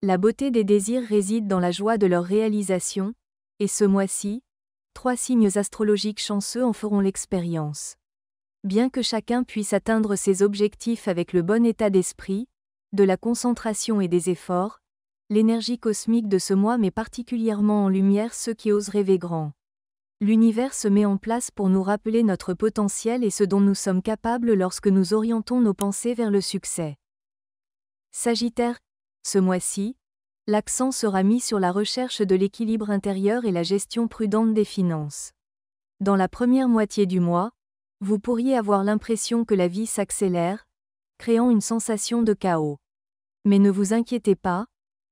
La beauté des désirs réside dans la joie de leur réalisation, et ce mois-ci, 3 signes astrologiques chanceux en feront l'expérience. Bien que chacun puisse atteindre ses objectifs avec le bon état d'esprit, de la concentration et des efforts, l'énergie cosmique de ce mois met particulièrement en lumière ceux qui osent rêver grand. L'univers se met en place pour nous rappeler notre potentiel et ce dont nous sommes capables lorsque nous orientons nos pensées vers le succès. Sagittaire, ce mois-ci, l'accent sera mis sur la recherche de l'équilibre intérieur et la gestion prudente des finances. Dans la première moitié du mois, vous pourriez avoir l'impression que la vie s'accélère, créant une sensation de chaos. Mais ne vous inquiétez pas,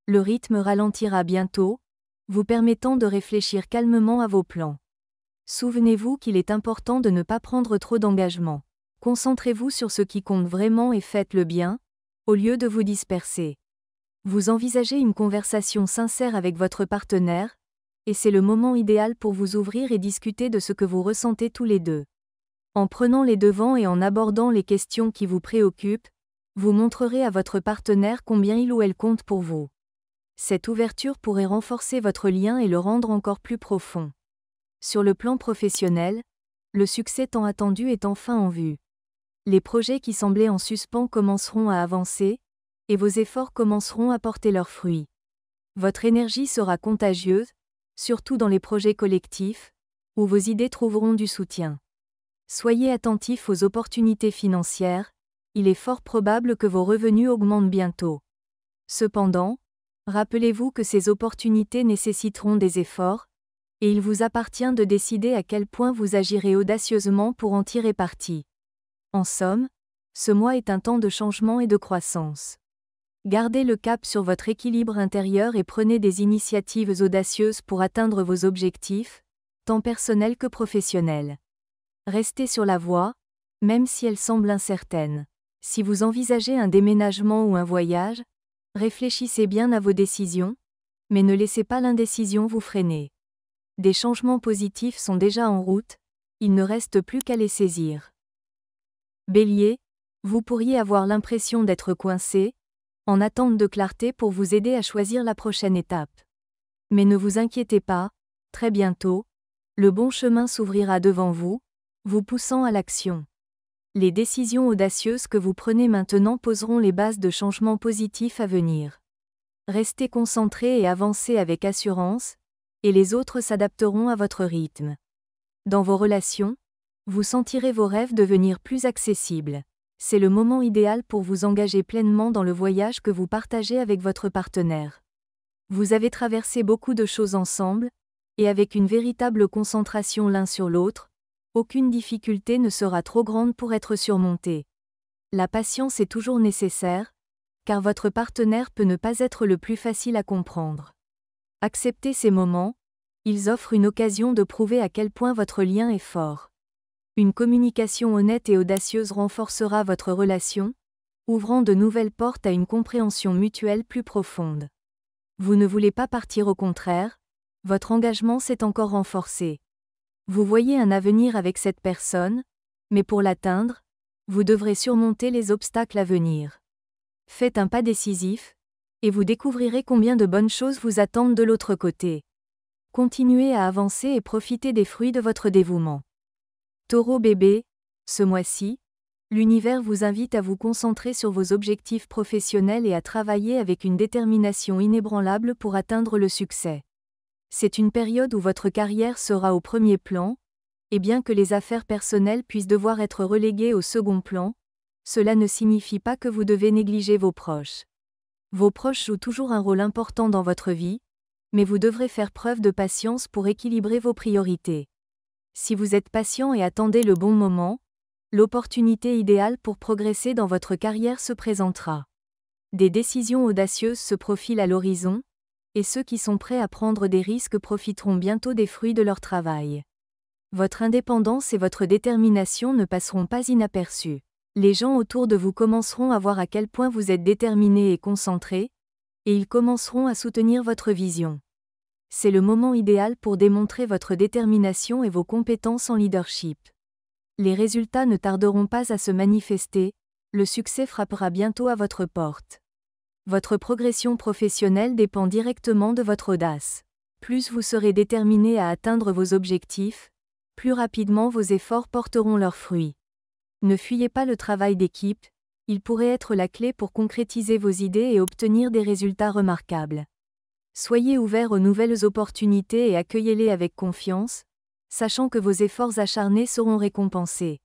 le rythme ralentira bientôt, vous permettant de réfléchir calmement à vos plans. Souvenez-vous qu'il est important de ne pas prendre trop d'engagement. Concentrez-vous sur ce qui compte vraiment et faites le bien, au lieu de vous disperser. Vous envisagez une conversation sincère avec votre partenaire, et c'est le moment idéal pour vous ouvrir et discuter de ce que vous ressentez tous les deux. En prenant les devants et en abordant les questions qui vous préoccupent, vous montrerez à votre partenaire combien il ou elle compte pour vous. Cette ouverture pourrait renforcer votre lien et le rendre encore plus profond. Sur le plan professionnel, le succès tant attendu est enfin en vue. Les projets qui semblaient en suspens commenceront à avancer, et vos efforts commenceront à porter leurs fruits. Votre énergie sera contagieuse, surtout dans les projets collectifs, où vos idées trouveront du soutien. Soyez attentifs aux opportunités financières, il est fort probable que vos revenus augmentent bientôt. Cependant, rappelez-vous que ces opportunités nécessiteront des efforts, et il vous appartient de décider à quel point vous agirez audacieusement pour en tirer parti. En somme, ce mois est un temps de changement et de croissance. Gardez le cap sur votre équilibre intérieur et prenez des initiatives audacieuses pour atteindre vos objectifs, tant personnels que professionnels. Restez sur la voie, même si elle semble incertaine. Si vous envisagez un déménagement ou un voyage, réfléchissez bien à vos décisions, mais ne laissez pas l'indécision vous freiner. Des changements positifs sont déjà en route, il ne reste plus qu'à les saisir. Bélier, vous pourriez avoir l'impression d'être coincé, en attente de clarté pour vous aider à choisir la prochaine étape. Mais ne vous inquiétez pas, très bientôt, le bon chemin s'ouvrira devant vous, vous poussant à l'action. Les décisions audacieuses que vous prenez maintenant poseront les bases de changements positifs à venir. Restez concentré et avancez avec assurance, et les autres s'adapteront à votre rythme. Dans vos relations, vous sentirez vos rêves devenir plus accessibles. C'est le moment idéal pour vous engager pleinement dans le voyage que vous partagez avec votre partenaire. Vous avez traversé beaucoup de choses ensemble, et avec une véritable concentration l'un sur l'autre, aucune difficulté ne sera trop grande pour être surmontée. La patience est toujours nécessaire, car votre partenaire peut ne pas être le plus facile à comprendre. Acceptez ces moments, ils offrent une occasion de prouver à quel point votre lien est fort. Une communication honnête et audacieuse renforcera votre relation, ouvrant de nouvelles portes à une compréhension mutuelle plus profonde. Vous ne voulez pas partir, au contraire, votre engagement s'est encore renforcé. Vous voyez un avenir avec cette personne, mais pour l'atteindre, vous devrez surmonter les obstacles à venir. Faites un pas décisif, et vous découvrirez combien de bonnes choses vous attendent de l'autre côté. Continuez à avancer et profitez des fruits de votre dévouement. Taureau bébé, ce mois-ci, l'univers vous invite à vous concentrer sur vos objectifs professionnels et à travailler avec une détermination inébranlable pour atteindre le succès. C'est une période où votre carrière sera au premier plan, et bien que les affaires personnelles puissent devoir être reléguées au second plan, cela ne signifie pas que vous devez négliger vos proches. Vos proches jouent toujours un rôle important dans votre vie, mais vous devrez faire preuve de patience pour équilibrer vos priorités. Si vous êtes patient et attendez le bon moment, l'opportunité idéale pour progresser dans votre carrière se présentera. Des décisions audacieuses se profilent à l'horizon, et ceux qui sont prêts à prendre des risques profiteront bientôt des fruits de leur travail. Votre indépendance et votre détermination ne passeront pas inaperçues. Les gens autour de vous commenceront à voir à quel point vous êtes déterminé et concentré, et ils commenceront à soutenir votre vision. C'est le moment idéal pour démontrer votre détermination et vos compétences en leadership. Les résultats ne tarderont pas à se manifester, le succès frappera bientôt à votre porte. Votre progression professionnelle dépend directement de votre audace. Plus vous serez déterminé à atteindre vos objectifs, plus rapidement vos efforts porteront leurs fruits. Ne fuyez pas le travail d'équipe, il pourrait être la clé pour concrétiser vos idées et obtenir des résultats remarquables. Soyez ouvert aux nouvelles opportunités et accueillez-les avec confiance, sachant que vos efforts acharnés seront récompensés.